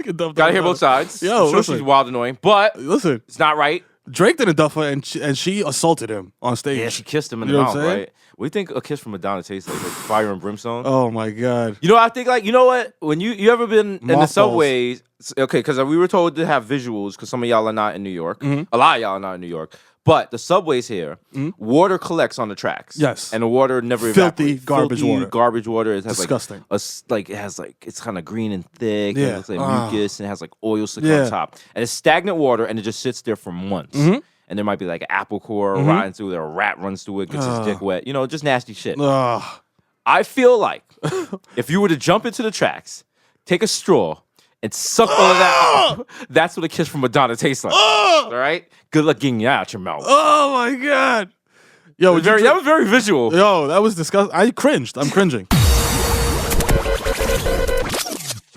Gotta hear both sides. Yo, I'm sure she's wild annoying, but listen, it's not right. Drake didn't duff her, and she assaulted him on stage. Yeah, she kissed him in you the know mouth, what I'm saying? right? What do you think a kiss from Madonna tastes like fire and brimstone? Oh my God. You know, I think like, you know what? When you ever been in the subways, okay, because we were told to have visuals because some of y'all are not in New York. Mm-hmm. A lot of y'all are not in New York. But the subways here, water collects on the tracks. Yes. And the water never Filthy evaporates. garbage water. Garbage water. It has disgusting. It's kind of green and thick. Yeah. And it looks like mucus and it has like oil slick on top. And it's stagnant water and it just sits there for months. Mm-hmm. And there might be like an apple core riding through there, a rat runs through it, gets his dick wet. You know, just nasty shit. I feel like if you were to jump into the tracks, take a straw, and suck all of that up, that's what a kiss from Madonna tastes like. All right? Good luck getting it out your mouth. Oh my God. Yo, that was very visual. Yo, that was disgusting. I cringed. I'm cringing.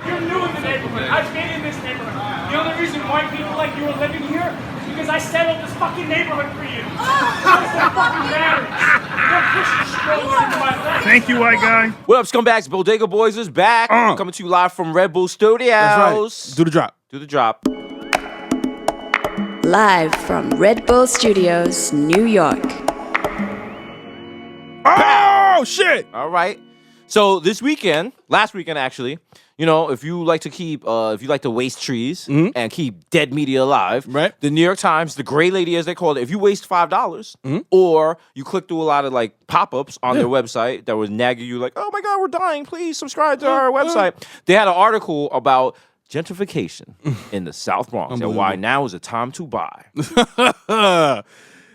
You're new in the neighborhood. I've been in this neighborhood. The only reason white people like you are living here is because I settled this fucking neighborhood for you. What's the fucking marriage? Don't push the stroller into my leg. Thank you, white guy. What up, scumbags? Bodega Boys is back. Coming to you live from Red Bull Studios. That's right. Do the drop. Do the drop. Live from Red Bull Studios, New York. Oh, shit. All right. So last weekend actually, you know, if you like to waste trees and keep dead media alive, right? The New York Times, the gray lady as they call it, if you waste $5 or you click through a lot of like pop-ups on their website that was nagging you like, oh my God, we're dying, please subscribe to our website. They had an article about gentrification in the South Bronx and why now is the time to buy.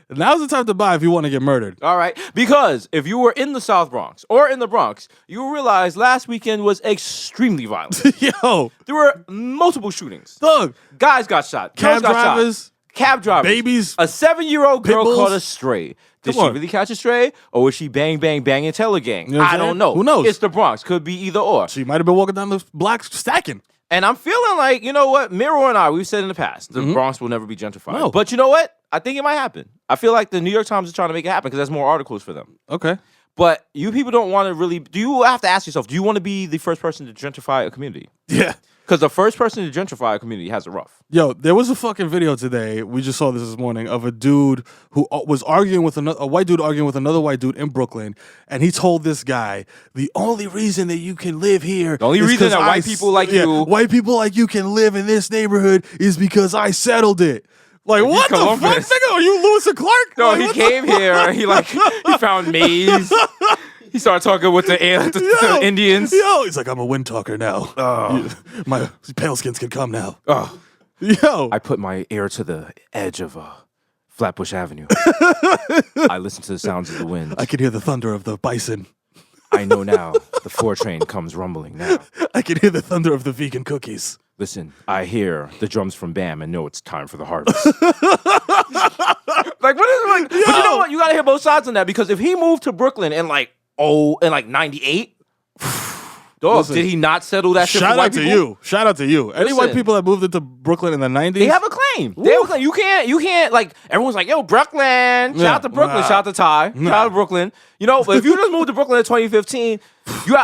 Now's the time to buy if you want to get murdered. All right. Because if you were in the South Bronx or in the Bronx, you will realize last weekend was extremely violent. Yo. There were multiple shootings. Look. Guys got shot. Cab drivers. Cab drivers. Babies. A 7-year-old girl Pitbulls. caught a stray. Did she really catch a stray? Or was she bang, bang, banging Teller gang? You know I don't know. Who knows? It's the Bronx. Could be either or. She might have been walking down the block stacking. And I'm feeling like, you know what? Mero and I, we've said in the past, the Bronx will never be gentrified. No. But you know what? I think it might happen. I feel like the New York Times is trying to make it happen because there's more articles for them. Okay. But you people don't want to really... Do you have to ask yourself, do you want to be the first person to gentrify a community? Yeah. Because the first person to gentrify a community has it rough. Yo, there was a fucking video today, we just saw this morning, of a dude who was arguing with a white dude arguing with another white dude in Brooklyn, and he told this guy, the only reason that you can live here... The only reason that white people like you... White people like you can live in this neighborhood is because I settled it. Like, what the fuck, nigga? Are you Lewis and Clark? No, like, he came here, he found maize. He started talking with the Indians. Yo, he's like, I'm a wind talker now. My pale skins can come now. Oh. Yo. I put my ear to the edge of Flatbush Avenue. I listen to the sounds of the wind. I can hear the thunder of the bison. I know now. The 4 train comes rumbling now. I can hear the thunder of the vegan cookies. Listen, I hear the drums from BAM and know it's time for the harvest. But you know what? You gotta hear both sides on that because if he moved to Brooklyn in 98, dog, Listen, did he not settle that shit for Shout white out to people? you. Shout out to you. Any white people that moved into Brooklyn in the 90s? They have a claim. They have a claim. You can't like everyone's like, yo, Brooklyn. Shout out to Brooklyn. Shout out to Ty. Shout out to Brooklyn. You know, but if you just moved to Brooklyn in 2015,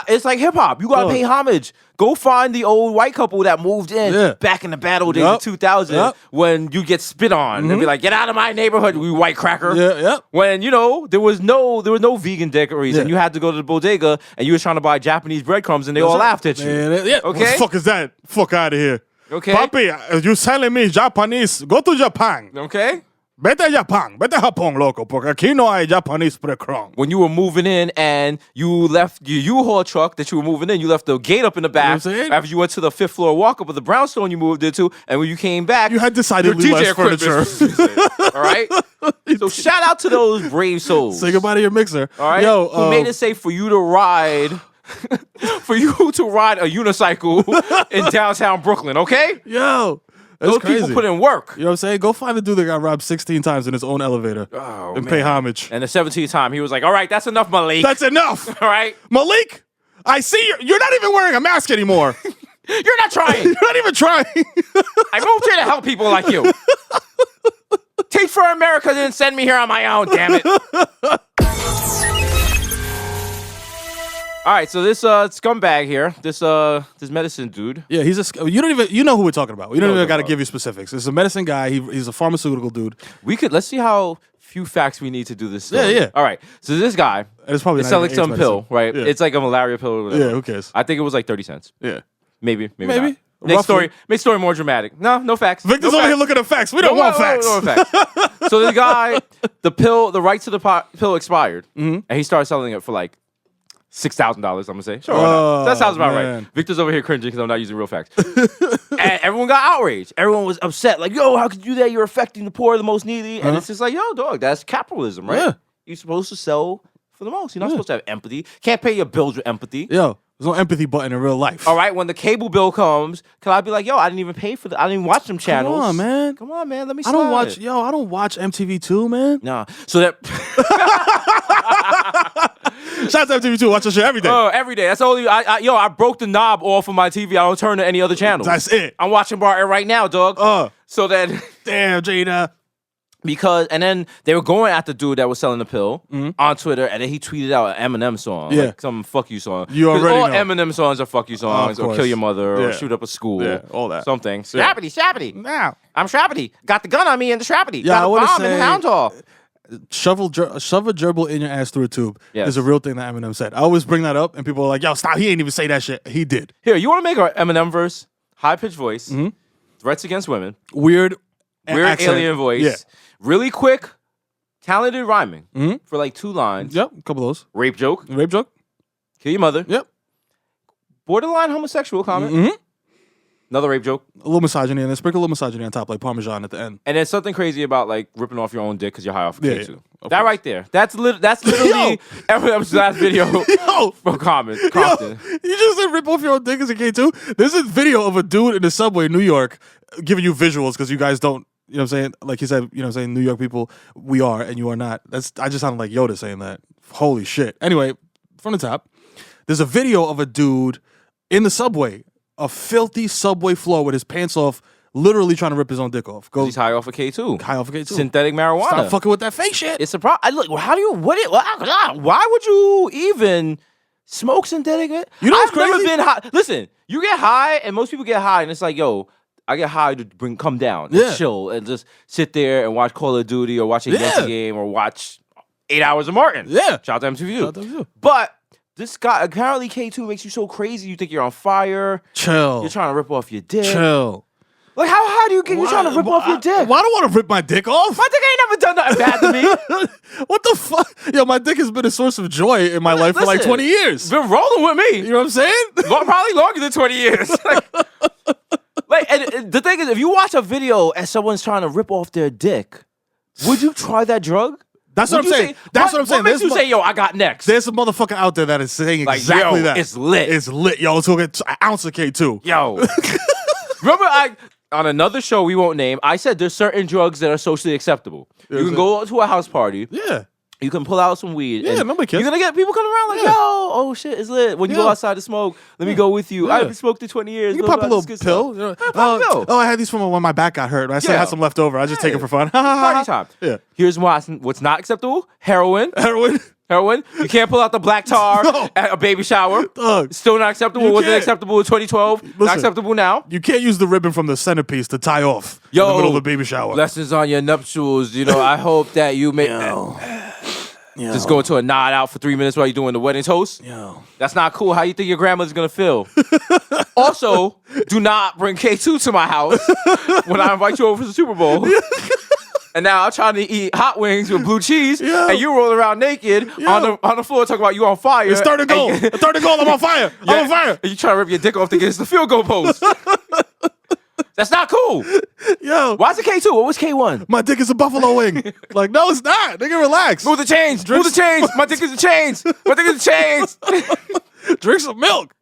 it's like hip hop. You gotta pay homage. Go find the old white couple that moved in back in the bad old days of 2000 when you get spit on and be like, get out of my neighborhood, you white cracker. When, there was no vegan daiquiris and you had to go to the bodega and you was trying to buy Japanese breadcrumbs and they all laughed at you. Okay? What the fuck is that? Fuck out of here. Okay. Papi, you selling me Japanese? Go to Japan. Okay. Vete a Japan. Vete a Japón, loco, porque aquí no hay Japanese breadcrumbs. When you were moving in and you left your U-Haul truck that you were moving in, you left the gate up in the back after you went to the 5th floor walk-up of the brownstone you moved into, and when you came back, you had decidedly less furniture. All right? So shout out to those brave souls. Say goodbye to your mixer. All right? Yo, who made it safe for you to ride... for you to ride a unicycle in downtown Brooklyn, okay? Yo, those crazy. people put in work. You know what I'm saying? Go find the dude that got robbed 16 times in his own elevator and pay homage. And the 17th time, he was like, all right, that's enough, Malik. That's enough. All right? Malik, I see you're not even wearing a mask anymore. You're not trying. You're not even trying. I moved here to help people like you. Teach for America didn't send me here on my own, damn it. All right, so this scumbag here, this medicine dude. Yeah, he's you know who we're talking about. We don't even got to give you specifics. It's a medicine guy. He's a pharmaceutical dude. Let's see how few facts we need to do this story. Yeah. All right, so this guy it's probably is selling some pill, right? Yeah. It's like a malaria pill or whatever. Yeah, who cares? I think it was like 30 cents. Yeah. Maybe. Not. Roughly. Make story more dramatic. No facts. Victor's over here looking at facts. We don't want facts. No facts. So the guy, the rights to the pill expired, and he started selling it for like $6,000, I'm gonna say. Sure, that sounds about right. Victor's over here cringing because I'm not using real facts. And everyone got outraged. Everyone was upset. Like, yo, how could you do that? You're affecting the poor, the most needy. And it's just like, yo, dog, that's capitalism, right? Yeah. You're supposed to sell for the most. You're not supposed to have empathy. Can't pay your bills with empathy. Yo, there's no empathy button in real life. All right, when the cable bill comes, can I be like, yo, I didn't even pay for that. I didn't even watch them channels. Come on, man. Let me slide. I don't watch MTV2, man. Nah. So that... Shout out to MTV2. Watch that shit every day. Oh, every day. That's only... I broke the knob off of my TV. I don't turn to any other channel. That's it. I'm watching Bryant right now, dog. So then... Damn, Jada. And then they were going at the dude that was selling the pill on Twitter, and then he tweeted out an Eminem song, like some "fuck you" song. You already all know. Eminem songs are "fuck you" songs, or "kill your mother," or Yeah. "shoot up a school," all that. something. Yeah. Shappity. Now, I'm Shappity. Got the gun on me in the Shappity. Yeah, I Got a wanna bomb in say- Hound Hall. shove a gerbil in your ass through a tube is a real thing that Eminem said. I always bring that up, and people are like, yo, stop. He ain't even say that shit. He did. Here, you want to make an Eminem verse? High-pitched voice. Threats against women. Weird accent. Alien voice. Yeah. Really quick, talented rhyming for like 2 lines. Yep, a couple of those. Rape joke. Rape joke. Kill your mother. Yep. Borderline homosexual comment. Another rape joke. A little misogyny, and then sprinkle a little misogyny on top, like Parmesan at the end. And then something crazy about like ripping off your own dick because you're high off of K2. Of That course. right there. That's literally Eminem's last video from Compton. You just said rip off your own dick as a K2? There's a video of a dude in the subway in New York giving you visuals because you guys don't, you know what I'm saying? Like he said, you know what I'm saying? New York people, we are and you are not. I just sounded like Yoda saying that. Holy shit. Anyway, from the top, there's a video of a dude in the subway, a filthy subway floor with his pants off, literally trying to rip his own dick off. He's high off of K2. High off of K2. Synthetic marijuana. Stop fucking with that fake shit. It's a problem. Look, why would you even smoke synthetic? You know what's I've never crazy? been high. Listen, you get high, and most people get high, and it's like, yo, I get high to come down and chill and just sit there and watch Call of Duty or watch a Yankee game or watch 8 Hours of Martin. Yeah. Shout out to MTV. Shout out to MTV. But this guy, apparently K2 makes you so crazy, you think you're on fire. Chill. You're trying to rip off your dick. Chill. Like, how high do you get? You're trying to rip off your dick. Well, I don't want to rip my dick off. My dick ain't never done nothing bad to me. What the fuck? Yo, my dick has been a source of joy in my life for like 20 years. Been rolling with me. You know what I'm saying? Probably longer than 20 years. And the thing is, if you watch a video and someone's trying to rip off their dick, would you try that drug? That's what I'm saying. That's what I'm saying. What makes you say, yo, I got next? There's a motherfucker out there that is saying Like, exactly yo, that. it's lit. It's lit. Yo, let's go get an ounce of K2. Yo. Remember, on another show we won't name, I said there's certain drugs that are socially acceptable. You can go to a house party. Yeah. You can pull out some weed. Yeah, and nobody cares. You're going to get people coming around like, yo, oh shit, it's lit. When you go outside to smoke, let me go with you. I haven't smoked in 20 years. You can pop a little pill. Pop a pill. Oh, I had these from when my back got hurt. I said I had some left over. I just take it for fun. Party time. Yeah. Here's what's not acceptable. Heroin. Heroin. Heroin? You can't pull out the black tar at a baby shower. Still not acceptable. Wasn't acceptable in 2012. Not acceptable now. You can't use the ribbon from the centerpiece to tie off in the middle of the baby shower. Blessings on your nuptials. You know, I hope that you make... Just go to a nod out for 3 minutes while you're doing the wedding toast? That's not cool. How you think your grandmother's going to feel? Also, do not bring K2 to my house when I invite you over for the Super Bowl. And now I'm trying to eat hot wings with blue cheese, and you roll around naked on the floor talking about you on fire. It's third and goal. I'm on fire. I'm on fire. And you trying to rip your dick off to get the field goal post. That's not cool. Yo. Why's it K2? What was K1? My dick is a buffalo wing. Like, no, it's not. Nigga, relax. Move the chains. Move the chains. My dick is the chains. My dick is the chains. Drink some milk.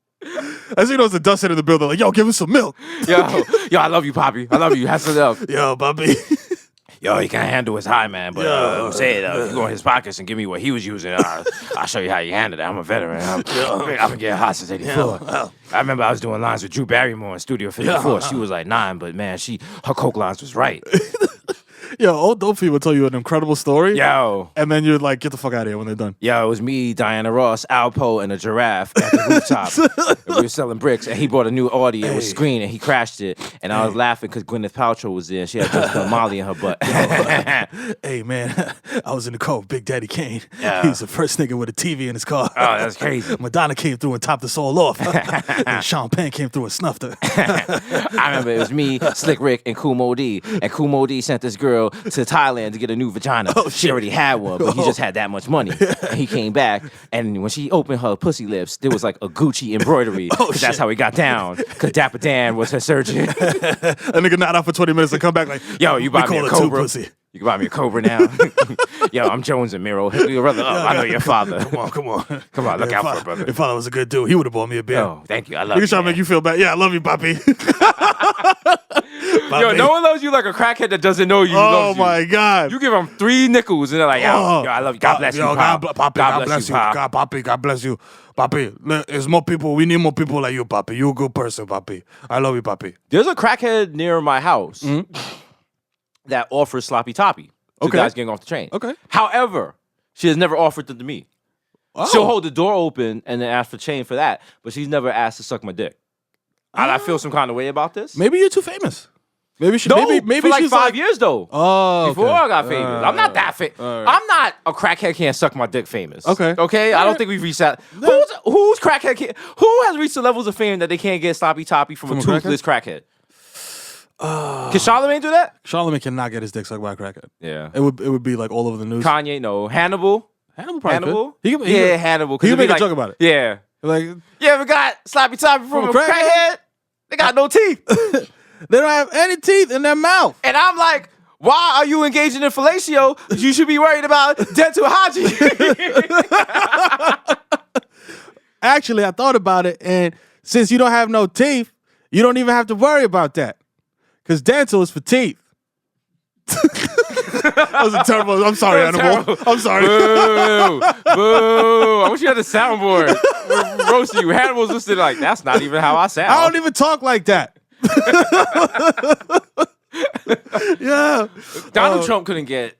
As you know, it's the dust head in the building. Like, yo, give us some milk. Yo, I love you, Poppy. I love you. Have some love. Yo, Poppy. Yo, he can't handle his high, man. But I'm saying, if you go in his pockets and give me what he was using, I'll show you how you handle that. I'm a veteran. I've been getting hot since 84. I remember I was doing lines with Drew Barrymore in Studio 54. She was like 9, but man, her coke lines was right. Yo, old dope people tell you an incredible story. Yo. And then you're like, get the fuck out of here when they're done. Yo, it was me, Diana Ross, Alpo, and a giraffe at the rooftop. And we were selling bricks, and he bought a new Audi. It was screen, and he crashed it. And I was laughing because Gwyneth Paltrow was there, and she had just Molly in her butt. Hey, man, I was in the car with Big Daddy Kane. Yeah. He was the first nigga with a TV in his car. Oh, that's crazy. Madonna came through and topped us all off. And Sean Penn came through and snuffed her. I remember it was me, Slick Rick, and Kumo D. And Kumo D sent this girl to Thailand to get a new vagina. She already had one, but he just had that much money. And he came back, and when she opened her pussy lips, there was like a Gucci embroidery. That's how he got down. Because Dapper Dan was her surgeon. A nigga not out for 20 minutes and come back like, yo, you buy me a Cobra. Pussy. You can buy me a Cobra now. Yo, I'm Jones and Mero. Hit your brother up. I know your father. Come on. Come on, look out for it, brother. Your father was a good dude. He would have bought me a beer. Oh, thank you. I love you. He trying to make you feel bad. Yeah, I love you, Poppy. Yo, no one loves you like a crackhead that doesn't know you. Oh, my God. You give them 3 nickels, and they're like, yo, I love you. God bless you, Pop. God bless you. God bless you. Papi, there's more people. We need more people like you, Papi. You're a good person, Papi. I love you, Papi. There's a crackhead near my house that offers sloppy toppy to guys getting off the train. Okay. However, she has never offered it to me. Oh. She'll hold the door open and then ask for change for that, but she's never asked to suck my dick. I feel some kind of way about this. Maybe you're too famous. Maybe she. No, maybe for like she's 5 years though. Oh, before I got famous. I'm not that famous. Right. I'm not a crackhead can't suck my dick famous. Okay. I don't think we've reached that. Who's crackhead? Who has reached the levels of fame that they can't get sloppy toppy from a toothless crackhead? Can Charlamagne do that? Charlamagne cannot get his dick sucked by a crackhead. Yeah. It would be like all over the news. Kanye, no. Hannibal Probably could. Hannibal. He could make a joke about it. Yeah. Like, you ever got sloppy toppy from a crackhead? They got no teeth. They don't have any teeth in their mouth. And I'm like, why are you engaging in fellatio? You should be worried about dental hygiene. Actually, I thought about it, and since you don't have no teeth, you don't even have to worry about that. Because dental is for teeth. That was a terrible. I'm sorry, Animal. Terrible. I'm sorry. Boo. Boo. I wish you had the soundboard. We're roasting you. Hannibal's listening like, that's not even how I sound. I don't even talk like that. Yeah. Donald Trump couldn't get...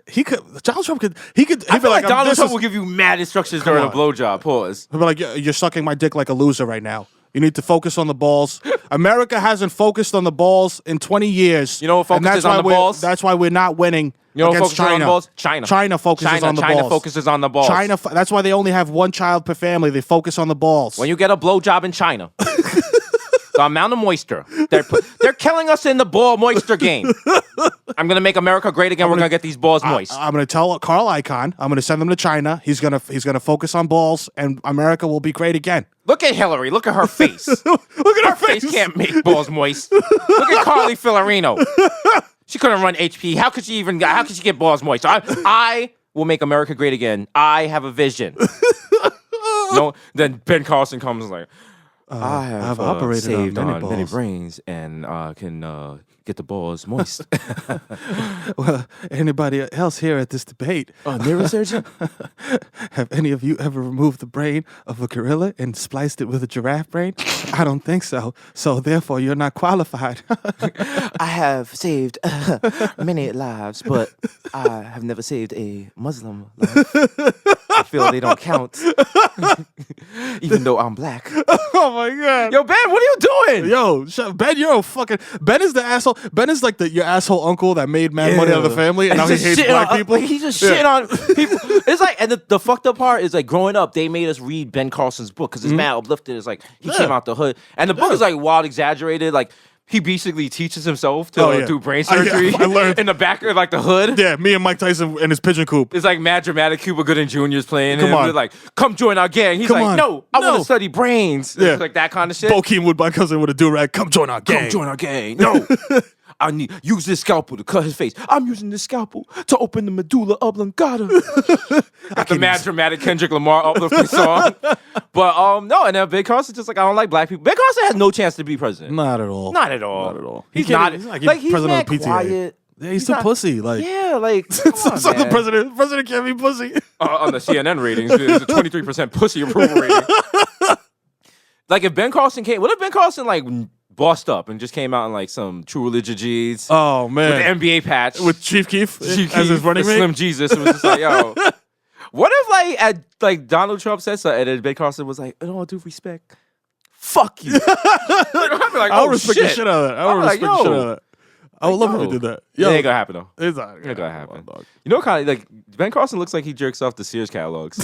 He could. Donald Trump could. He could. I feel like Donald Trump will give you mad instructions during a blowjob. Pause. He'll be like, you're sucking my dick like a loser right now. You need to focus on the balls. America hasn't focused on the balls in 20 years. You know what focuses on the balls? That's why we're not winning You know what against focuses China. on the balls? China. China focuses on the balls. China focuses on the balls. That's why they only have one child per family. They focus on the balls. When you get a blowjob in China, the amount of moisture they're killing us in the ball moisture game. I'm gonna make America great again. We're gonna get these balls moist. I'm gonna tell Carl Icahn. I'm gonna send them to China. He's gonna focus on balls, and America will be great again. Look at Hillary. Look at her face. Look at her face. Can't make balls moist. Look at Carly Filarino. She couldn't run HP. How could she get balls moist? I will make America great again. I have a vision. No, then Ben Carlson comes like, I have operated saved on on many balls. brains and can get the balls moist. Well, anybody else here at this debate? Neurosurgeon? Have any of you ever removed the brain of a gorilla and spliced it with a giraffe brain? I don't think so. So therefore, you're not qualified. I have saved many lives, but I have never saved a Muslim life. I feel they don't count, even though I'm black. Oh my god! Yo, Ben, what are you doing? Yo, Ben, you're a fucking Ben is the asshole. Ben is like your asshole uncle that made mad money out of the family, and now he hates black people. Like, he's just shitting on people. It's like, and the fucked up part is like, growing up, they made us read Ben Carlson's book because it's mad uplifted. It's like he came out the hood, and the book is like wild, exaggerated, like. He basically teaches himself to do brain surgery I learned. in the back of like the hood. Yeah, me and Mike Tyson in his pigeon coop. It's like mad dramatic. Cuba Gooding Jr. is playing. Come on. They're like, come join our gang. He's Come like, on. no, I want No. to study brains. Yeah. It's like that kind of shit. Bokeem Wood, my cousin, with a do-rag. Come join our gang. Come join our gang. No. I need use this scalpel to cut his face. I'm using this scalpel to open the medulla oblongata. Got the mad dramatic Kendrick Lamar uplifting song. But no, and then Ben Carson just like, I don't like black people. Ben Carson has no chance to be president. Not at all. Not at all. Not at all. He's not. He's Like, like he's president mad of PTA. quiet. Yeah, he's a pussy. Like, Yeah, like come on, so the man. president can't be pussy. On the CNN ratings, it's a 23% pussy approval rating. Like if Ben Carson came, what if Ben Carson like bossed up and just came out in like some True Religion jeans? Oh man, With the NBA patch, with Chief Keef Chief as his Keef, running the mate. Slim Jesus. It was just like, yo, what if like Donald Trump said something and Ben Carson was like, in all due respect, fuck you. I'd be like, I would oh, respect shit. the shit out of that. I would I'd be like, respect the shit yo. out of that. I would love if he did that. It ain't gonna happen though. It's not It ain't gonna happen. happen. Dog. You know, kind of like Ben Carson looks like he jerks off the Sears catalogs.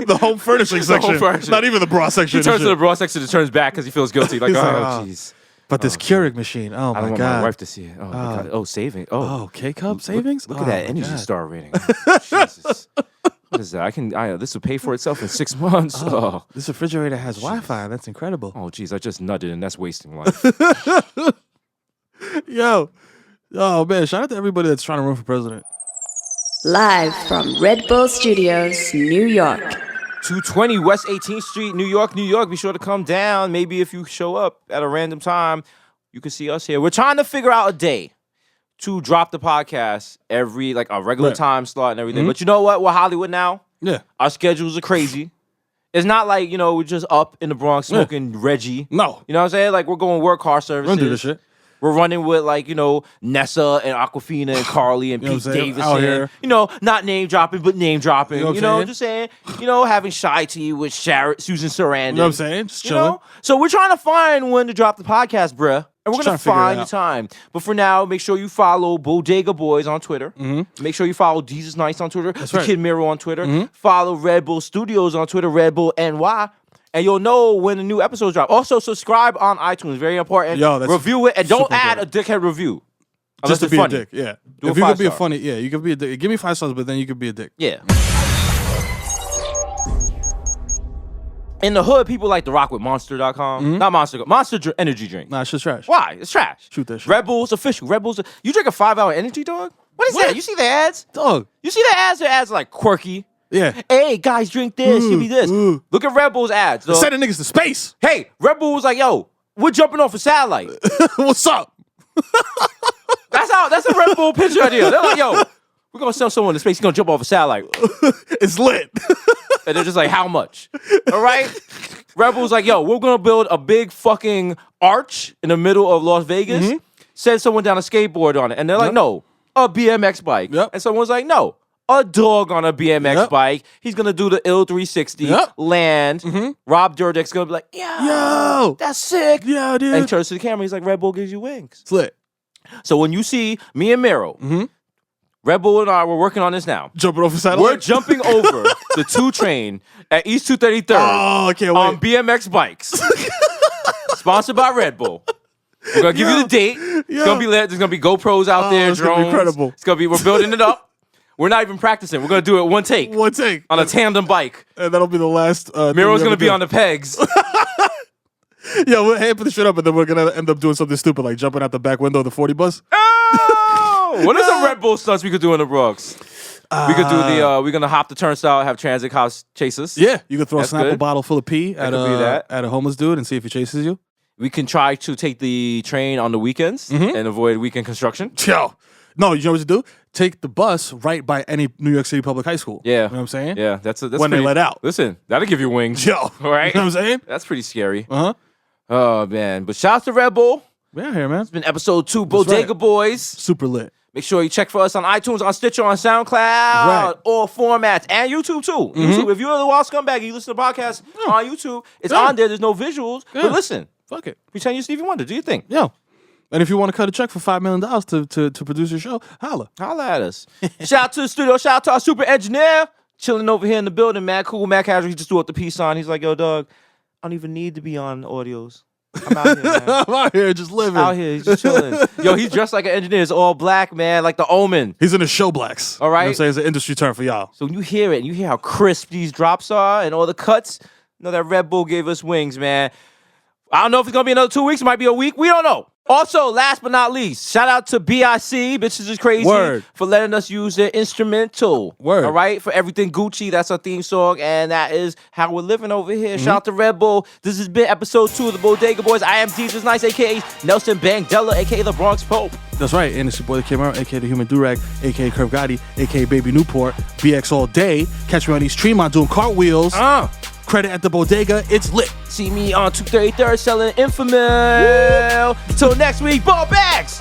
The home furnishing section. home furnishing. Not even the bra section. He turns and to the shit. bra section and turns back because he feels guilty. Like, He's like, oh, oh. jeez. But this Keurig machine. Oh I my don't want god. my wife to see it. Oh, my God. Oh, saving. Oh, K-Cup savings? Look Oh, at that my Energy God. Star rating. Jesus. What is that? This will pay for itself in 6 months. Oh, This refrigerator has Wi-Fi. That's incredible. oh, geez, I just nutted and that's wasting life. Yo. Oh man, shout out to everybody that's trying to run for president. Live from Red Bull Studios, New York. 220 West 18th Street, New York, New York. Be sure to come down. Maybe if you show up at a random time, you can see us here. We're trying to figure out a day to drop the podcast every, like a regular Right. time slot and everything. But you know what? We're Hollywood now. Yeah. Our schedules are crazy. It's not like, we're just up in the Bronx smoking Reggie. No. You know what I'm saying? Like, we're going work car services. Run through this shit. We're running with, like, Nessa and Aquafina and Carly and You know Pete what I'm saying? Davidson. Out here. Not name dropping, but name dropping. You know what I'm saying? Just saying, having Shy Tea with Susan Sarandon. You know what I'm saying? Just chilling. So we're trying to find when to drop the podcast, bruh. And we're going Just to trying to figure it find the out. time. But for now, make sure you follow Bodega Boys on Twitter. Mm-hmm. Make sure you follow Jesus Nice on Twitter. That's the right. Kid Mero on Twitter. Mhm. Follow Red Bull Studios on Twitter, Red Bull NY. And you'll know when the new episodes drop. Also, subscribe on iTunes. Very important. Yo, that's review it. And don't super add important. a dickhead review. Just to Unless be it's a funny. dick. Yeah. Do If a you could be a 5-star. funny, you could be a dick. Give me 5 stars, but then you could be a dick. Yeah. In the hood, people like to rock with Monster.com. Not Monster Energy Drink. Nah, it's just trash. Why? It's trash. Shoot that shit. Red Bull's official. Red Bull's. You drink a 5-hour energy, dog? What is What? that? You see the ads? Dog. You see the ads? The ads are like quirky. Yeah. Hey, guys, drink this. Give me this. Look at Red Bull's ads, dog. Sending niggas to space. Hey, Red Bull was like, yo, we're jumping off a satellite. What's up? That's a Red Bull picture idea. They're like, yo, we're gonna send someone to space. He's gonna jump off a satellite. It's lit. And they're just like, how much? All right? Red Bull's like, yo, we're gonna build a big fucking arch in the middle of Las Vegas, send someone down a skateboard on it. And they're like, no, a BMX bike. Yep. And someone's like, no, a dog on a BMX Yep. bike. He's gonna do the ill 360, Yep. land. Rob Dyrdek's gonna be like, Yo. that's sick. Yo, dude. And turns to the camera, he's like, Red Bull gives you wings. It's lit. So when you see me and Mero, Red Bull and I, we're working on this now. Jumping off a satellite. We're jumping over the 2 train at East 233rd Oh, I can't wait. on BMX bikes. Sponsored by Red Bull. We're gonna give you the date. It's gonna be lit. There's gonna be GoPros out there, it's gonna be drones. incredible. It's gonna be. We're building it up. We're not even practicing. We're gonna do it one take One take. on a tandem bike. And that'll be the last. Miro's gonna be on the pegs. Yeah, we'll hamper the shit up, and then we're gonna end up doing something stupid like jumping out the back window of the 40 bus. Oh! What are some Red Bull stunts we could do in the Bronx? We could do the. We're gonna hop the turnstile, have transit cops chase us. Yeah, you could throw That's a Snapple good. bottle full of pee at a homeless dude and see if he chases you. We can try to take the train on the weekends and avoid weekend construction. Yo, no, you know what to do? Take the bus right by any New York City public high school. Yeah, you know what I'm saying? Yeah, that's when pretty, they let out. Listen, that'll give you wings. Yo, right? You know what I'm saying? That's pretty scary. Uh huh. Oh man, but shout out to Red Bull. Yeah, here, man. It's been episode 2, Bodega Boys. Super lit. Make sure you check for us on iTunes, on Stitcher, on SoundCloud, all formats, and YouTube too. YouTube, if you're the wild scumbag and you listen to podcasts on YouTube, it's on there. There's no visuals, but listen, fuck it. Pretend you're Stevie Wonder. Do your thing. Yo. And if you want to cut a check for $5 million to produce your show, holla at us. Shout out to the studio. Shout out to our super engineer chilling over here in the building. Mad cool, mad casual. He just threw up the peace sign. He's like, yo, dog, I don't even need to be on audios. I'm out here, man. I'm out here just living. Out here, he's just chilling. Yo, he's dressed like an engineer. It's all black, man, like the Omen. He's in the show blacks. All right. You know what I'm saying? It's an industry term for y'all. So when you hear it and you hear how crisp these drops are and all the cuts, you know that Red Bull gave us wings, man. I don't know if it's going to be another 2 weeks. It might be a week. We don't know. Also, last but not least, shout out to BIC, Bitches is Crazy, for letting us use their instrumental. All right? For Everything Gucci, that's our theme song, and that is how we're living over here. Shout out to Red Bull. This has been episode 2 of the Bodega Boys. I am Desus Nice, a.k.a. Nelson Bangdella, a.k.a. the Bronx Pope. That's right, and it's your boy, the Mero, a.k.a. the Human Durag, a.k.a. Curve Gotti, a.k.a. Baby Newport, BX all day. Catch me on these Tremont doing cartwheels. Credit at the bodega, it's lit. See me on 233rd selling Infamil. Till next week, ball bags.